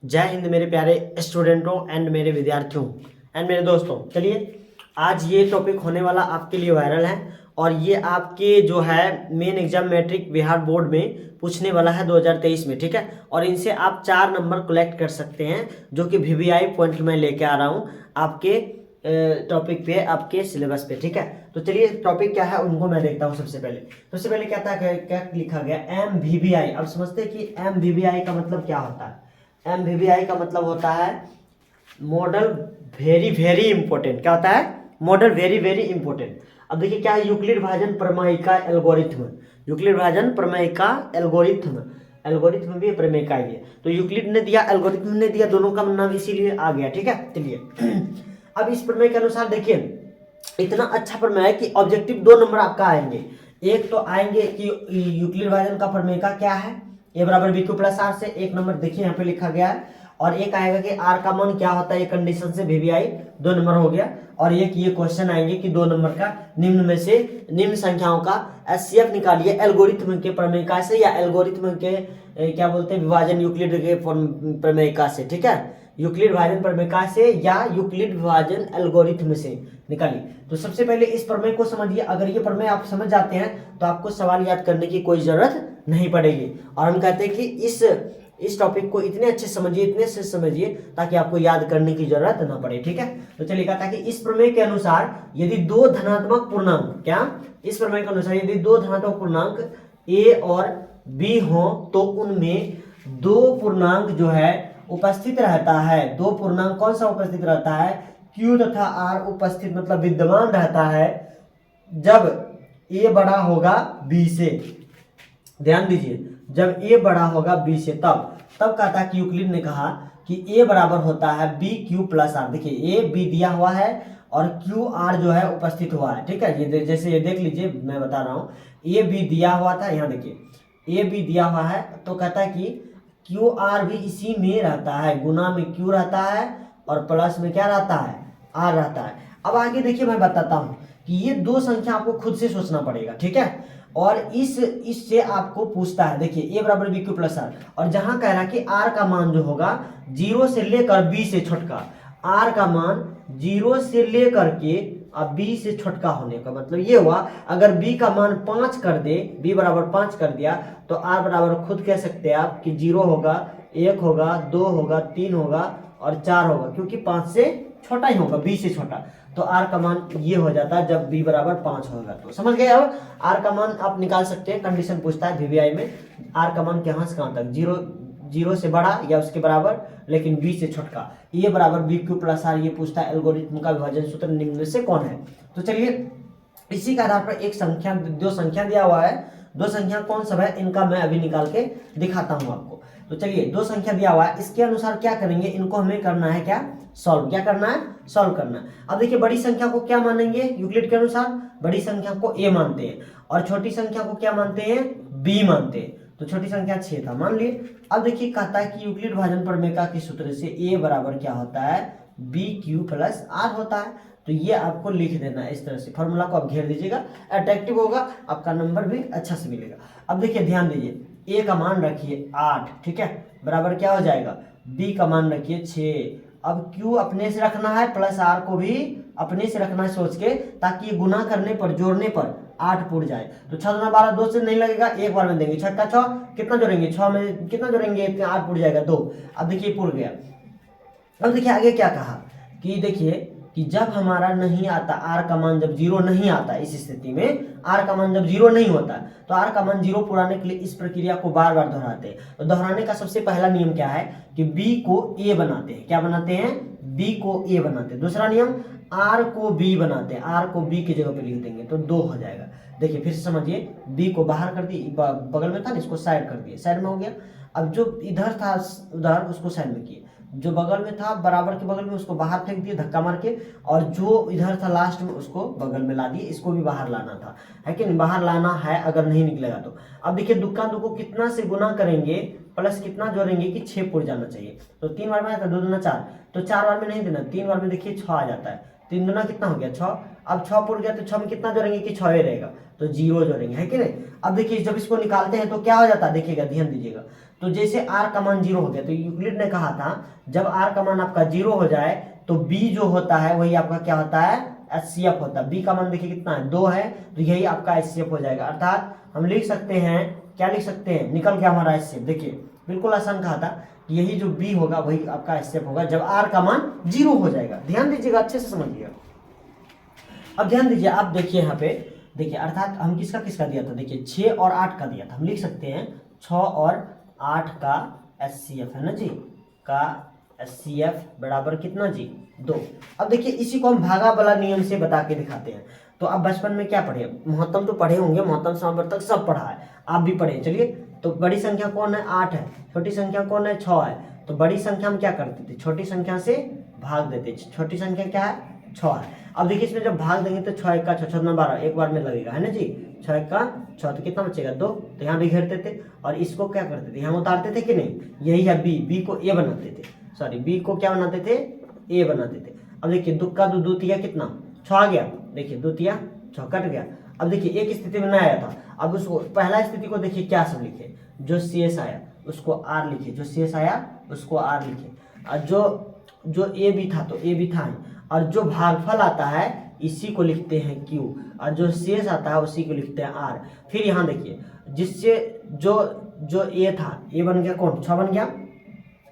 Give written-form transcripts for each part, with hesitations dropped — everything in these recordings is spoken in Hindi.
जय हिंद मेरे प्यारे स्टूडेंटों एंड मेरे विद्यार्थियों एंड मेरे दोस्तों। चलिए आज ये टॉपिक होने वाला आपके लिए वायरल है और ये आपके जो है main exam matric Bihar board में पूछने वाला है 2023 में। ठीक है, और इनसे आप 4 नंबर कलेक्ट कर सकते हैं जो कि वीवीआई पॉइंट में लेके आ रहा हूँ आपके टॉपिक पे, आपके सिलेबस पे। ठीक है, तो चलिए टॉपिक क्या है उनको मैं देखता हूँ। सबसे पहले क्या था, क्या लिखा गया, एम वी बी आई। अब समझते हैं कि एम वी बी आई का मतलब क्या होता है। एमवीबीआई का मतलब होता है मॉडल वेरी वेरी इंपॉर्टेंट। क्या होता है? Model very very important. अब देखिए क्या है, यूक्लिड विभाजन प्रमेय का एल्गोरिथ्म। यूक्लिड विभाजन प्रमेय का एल्गोरिथ्म, एल्गोरिथ्म भी प्रमेय का ही है। तो यूक्लिड ने दिया, एल्गोरिथ्म ने दिया, दोनों का नाम इसीलिए आ गया। ठीक है, चलिए अब इस प्रमेय के अनुसार देखिए इतना अच्छा प्रमेय है कि ऑब्जेक्टिव 2 नंबर आपका आएंगे। एक तो आएंगे कि यूक्लिड विभाजन का प्रमेय का क्या है, ए बराबर बी क्यू प्लस आर से। एक नंबर देखिए यहाँ पे लिखा गया है। और एक आएगा कि आर का मान क्या होता है, ये कंडीशन से वीवीआई 2 नंबर हो गया। और एक ये क्वेश्चन आएंगे कि 2 नंबर का निम्न में से निम्न संख्याओं का एचसीएफ निकालिए एल्गोरिथ्म के प्रमेय का से, या एल्गोरिथ्म के क्या बोलते हैं, विभाजन यूक्लिड के प्रमेय का से। ठीक है, यूक्लिड विभाजन प्रमेय का से या यूक्लिड विभाजन एल्गोरिथम से निकालिए। तो सबसे पहले इस प्रमेय को समझिए। अगर ये प्रमेय आप समझ जाते हैं तो आपको सवाल याद करने की कोई जरूरत नहीं पड़ेगी। और हम कहते हैं कि इस टॉपिक को इतने अच्छे समझिए, इतने से समझिए ताकि आपको याद करने की जरूरत ना पड़े। ठीक है, तो चलिए कहता है कि इस प्रमेय के अनुसार यदि 2 धनात्मक पूर्णांक, क्या, इस प्रमेय के अनुसार यदि 2 धनात्मक पूर्णांक ए और बी हो तो उनमें 2 पूर्णांक जो है उपस्थित रहता है। 2 पूर्णांक कौन सा उपस्थित रहता है? क्यू तथा आर उपस्थित, मतलब विद्यमान रहता है जब ए बड़ा होगा बी से। ध्यान दीजिए, जब ए बड़ा होगा बी से तब कहता कि यूक्लिड ने कहा कि ए बराबर होता है बी क्यू प्लस आर। देखिए ए बी दिया हुआ है और क्यू आर जो है उपस्थित हुआ है। ठीक है, ये जैसे ये देख लीजिए, मैं बता रहा हूँ, ए बी दिया हुआ था, यहाँ देखिए ए बी दिया हुआ है तो कहता है कि क्यू आर भी इसी में रहता है, गुना में क्यू रहता है और प्लस में क्या रहता है, आर रहता है। अब आगे देखिए मैं बताता हूँ कि ये 2 संख्या आपको खुद से सोचना पड़ेगा। ठीक है, और इससे आपको पूछता है, देखिए ए बराबर बी क्यू प्लस आर, और जहां कह रहा है कि आर का मान जो होगा 0 से लेकर बी से छोटका, आर का मान 0 से लेकर के अब बी से छोटका होने का मतलब ये हुआ, अगर बी का मान 5 कर दे, बी बराबर 5 कर दिया तो आर बराबर खुद कह सकते हैं आप कि 0 होगा, 1 होगा, 2 होगा, 3 होगा और 4 होगा, क्योंकि 5 से छोटा ही होगा, बी से छोटा। तो आर का मान ये हो जाता है जब बी बराबर 5 होगा। तो समझ गए? अब आर का मान आप निकाल सकते हैं। कंडीशन पूछता है वीवीआई में आर का मान कहाँ से कहाँ तक, 0 से बड़ा या उसके बराबर लेकिन बी से छोटका। ये बराबर बी क्यू प्लस आर, ये पूछता है एल्गोरिथम का विभाजन सूत्र निम्न में से कौन है। तो चलिए इसी के आधार पर एक संख्या, 2 संख्या दिया हुआ है, 2 संख्या कौन सब है इनका मैं अभी निकाल के दिखाता हूं आपको। तो चलिए 2 संख्या दिया हुआ है, इसके अनुसार क्या करेंगे, इनको हमें करना है क्या, सॉल्व। क्या करना है? सॉल्व करना है। अब देखिए बड़ी संख्या को क्या मानेंगे यूक्लिड के अनुसार, बड़ी संख्या को ए मानते हैं और छोटी संख्या को क्या मानते हैं, बी मानते हैं। तो छोटी संख्या 6 था, मान लिए। अब देखिए कहता है कि यूक्लिड विभाजन प्रमेय के सूत्र से ए बराबर क्या होता है, बी क्यू प्लस आर होता है। तो ये आपको लिख देना है इस तरह से, फॉर्मूला को आप घेर दीजिएगा, अट्रैक्टिव होगा, आपका नंबर भी अच्छा से मिलेगा। अब देखिए ध्यान दीजिए, ए का मान रखिए 8, ठीक है, बराबर क्या हो जाएगा, बी का मान रखिए 6। अब क्यू अपने से रखना है, प्लस आर को भी अपने से रखना है सोच के, ताकि ये गुना करने पर, जोड़ने पर 8 पुर जाए। तो 6 दूना 12, 2 से नहीं लगेगा, एक बार में देंगे, 6 का 6, कितना जोड़ेंगे, 6 में कितना जोड़ेंगे, 8 पुर जाएगा 2। अब देखिए पुर गया। अब देखिए आगे क्या कहा कि देखिए कि जब हमारा नहीं आता, आर का मान जब 0 नहीं आता, इस स्थिति में आर का मान जब 0 नहीं होता तो आर का मान 0 पुराने के लिए इस प्रक्रिया को बार बार दोहराते हैं। तो दोहराने का सबसे पहला नियम क्या है कि बी को ए बनाते हैं। क्या बनाते हैं? बी को ए बनाते हैं। दूसरा नियम, आर को बी बनाते हैं, आर को बी की जगह पे लिख देंगे तो 2 हो जाएगा। देखिए फिर से समझिए, बी को बाहर कर दिए, बगल में था ना, इसको साइड कर दिए, साइड में हो गया। अब जो इधर था उधर, उसको साइड में किए, जो बगल में था बराबर के बगल में उसको बाहर फेंक दिए धक्का मार के, और जो इधर था लास्ट में उसको बगल में ला दिए, इसको भी बाहर लाना था, है कि नहीं, बाहर लाना है अगर नहीं निकलेगा तो। अब देखिए दुक्का दो को कितना से गुना करेंगे, प्लस कितना जोड़ेंगे कि 6 पुर जाना चाहिए। तो 3 बार में आता है, 2 दूना 4, तो 4 बार में नहीं देना, 3 बार में देखिए 6 आ जाता है, 3 दूना कितना हो गया 6। अब 6 पुर गया तो 6 में कितना जोड़ेंगे कि 6 ही रहेगा, तो 0 जोड़ेंगे, है कि नहीं। अब देखिए जब इसको निकालते हैं तो क्या हो जाता है, देखिएगा ध्यान दीजिएगा, तो जैसे r का मान 0 हो गया, तो यूक्लिड ने कहा था जब r का मान आपका 0 हो जाए तो b जो होता है वही आपका क्या होता है, HCF होता है। b का मान देखिए कितना है, 2 है, तो यही आपका HCF हो जाएगा। अर्थात हम लिख सकते हैं, क्या लिख सकते हैं, निकल गया हमारा HCF। देखिए बिल्कुल आसान कहा था, यही जो b होगा वही आपका HCF होगा जब r का मान 0 हो जाएगा। ध्यान दीजिएगा, अच्छे से समझिएगा। अब ध्यान दीजिए, आप देखिए यहाँ पे, देखिए अर्थात हम किसका किसका दिया था, देखिए 6 और 8 का दिया था। हम लिख सकते हैं 6 और 8 का HCF है ना जी, का HCF बराबर कितना जी, 2। अब देखिए इसी को हम भागा वाला नियम से बता के दिखाते हैं। तो आप बचपन में क्या पढ़े, महत्तम तो पढ़े होंगे, महत्तम समावर्तक सब पढ़ा है, आप भी पढ़े। चलिए, तो बड़ी संख्या कौन है, 8 है, छोटी संख्या कौन है, 6 है। तो बड़ी संख्या हम क्या करते थे, छोटी संख्या से भाग देते। छोटी संख्या क्या है, 6 है। अब देखिए इसमें जब भाग देंगे तो 6 का 6 6 12 एक बार में लगेगा, है ना जी। 6 का 6 तो कितना बचेगा, 2। तो यहाँ भी घेरते थे और इसको क्या करते थे, यहाँ उतारते थे कि नहीं, यही है बी को ए बनाते थे, सॉरी बी को क्या बनाते थे, ए बनाते थे। अब देखिए 2 का 2 2 तिया कितना, 6 आ गया। देखिए 2 तिया 6 कट गया। अब देखिए एक स्थिति में नहीं आया था, अब उसको पहला स्थिति को देखिए क्या सब लिखे, जो CS आया उसको R लिखे, जो CS आया उसको R लिखे, और जो ए भी था तो ए भी था, और जो भागफल आता है इसी को लिखते हैं Q, और जो शेष आता है उसी को लिखते हैं R। फिर यहाँ देखिए जिससे जो ए था, ए बन गया कौन, 6 बन गया।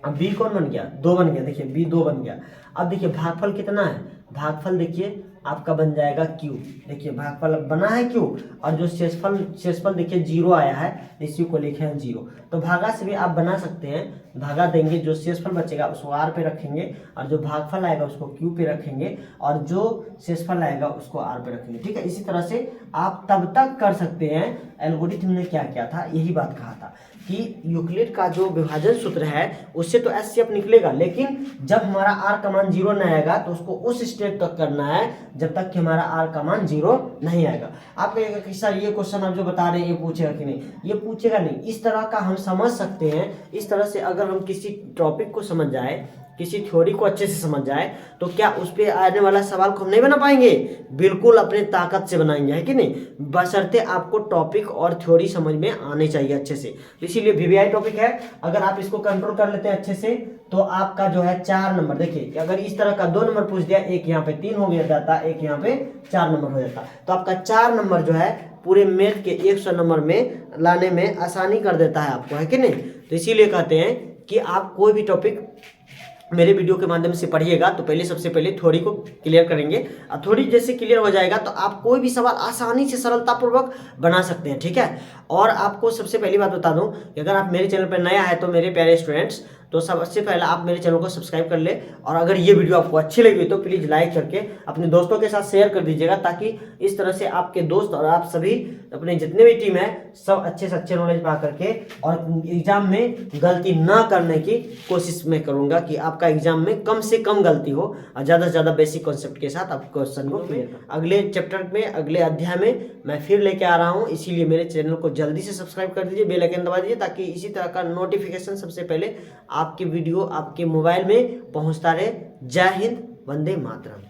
अब बी कौन बन गया, 2 बन गया। देखिए बी 2 बन गया। अब देखिए भागफल कितना है, भागफल देखिए आपका बन जाएगा Q। देखिए भागफल बना है Q, और जो शेषफल देखिए 0 आया है, इसी को लिखे हैं 0। तो भागा से भी आप बना सकते हैं, भागा देंगे, जो शेषफल बचेगा उसको R पे रखेंगे, और जो भागफल आएगा उसको Q पे रखेंगे, और जो शेषफल आएगा उसको R पे रखेंगे। ठीक है, इसी तरह से आप तब तक कर सकते हैं। एल्गोरिथम ने क्या किया था, यही बात कहा था कि यूक्लिड का जो विभाजन सूत्र है उससे तो HCF निकलेगा, लेकिन जब हमारा R का मान 0 नहीं आएगा तो उसको उस स्टेप तक करना है जब तक कि हमारा R का मान 0 नहीं आएगा। आप कहेगा कि सर ये क्वेश्चन आप जो बता रहे हैं ये पूछेगा कि नहीं, ये पूछेगा नहीं। इस तरह का हम समझ सकते हैं। इस तरह से अगर हम किसी टॉपिक को समझ जाए, किसी थ्योरी को अच्छे से समझ जाए, तो क्या उस पर आने वाला सवाल को हम नहीं बना पाएंगे, बिल्कुल अपने ताकत से बनाएंगे, है कि नहीं, बशर्ते आपको टॉपिक और थ्योरी समझ में आने चाहिए अच्छे से। इसीलिए VVI टॉपिक है, अगर आप इसको कंट्रोल कर लेते हैं अच्छे से तो आपका जो है 4 नंबर, देखिए अगर इस तरह का 2 नंबर पूछ दिया, एक यहाँ पे 3 हो गया जाता, एक यहाँ पे 4 नंबर हो जाता, तो आपका 4 नंबर जो है पूरे मैथ के 100 नंबर में लाने में आसानी कर देता है आपको, है कि नहीं। तो इसीलिए कहते हैं कि आप कोई भी टॉपिक मेरे वीडियो के माध्यम से पढ़िएगा तो पहले सबसे पहले थ्योरी को क्लियर करेंगे, और थ्योरी जैसे क्लियर हो जाएगा तो आप कोई भी सवाल आसानी से सरलतापूर्वक बना सकते हैं। ठीक है, और आपको सबसे पहली बात बता दूं कि अगर आप मेरे चैनल पर नया है तो मेरे प्यारे स्टूडेंट्स, तो सबसे पहले आप मेरे चैनल को सब्सक्राइब कर ले, और अगर ये वीडियो आपको अच्छी लगी तो प्लीज़ लाइक करके अपने दोस्तों के साथ शेयर कर दीजिएगा, ताकि इस तरह से आपके दोस्त और आप सभी अपने जितने भी टीम है सब अच्छे से अच्छे नॉलेज पा करके और एग्जाम में गलती ना करने की कोशिश मैं करूँगा कि आपका एग्जाम में कम से कम गलती हो और ज़्यादा से ज़्यादा बेसिक कॉन्सेप्ट के साथ आप क्वेश्चन को क्लियर। अगले चैप्टर में, अगले अध्याय में मैं फिर लेके आ रहा हूँ, इसीलिए मेरे चैनल को जल्दी से सब्सक्राइब कर दीजिए, बेल आइकन दबा दीजिए, ताकि इसी तरह का नोटिफिकेशन सबसे पहले आपके वीडियो आपके मोबाइल में पहुंचता रहे। जय हिंद, वंदे मातरम।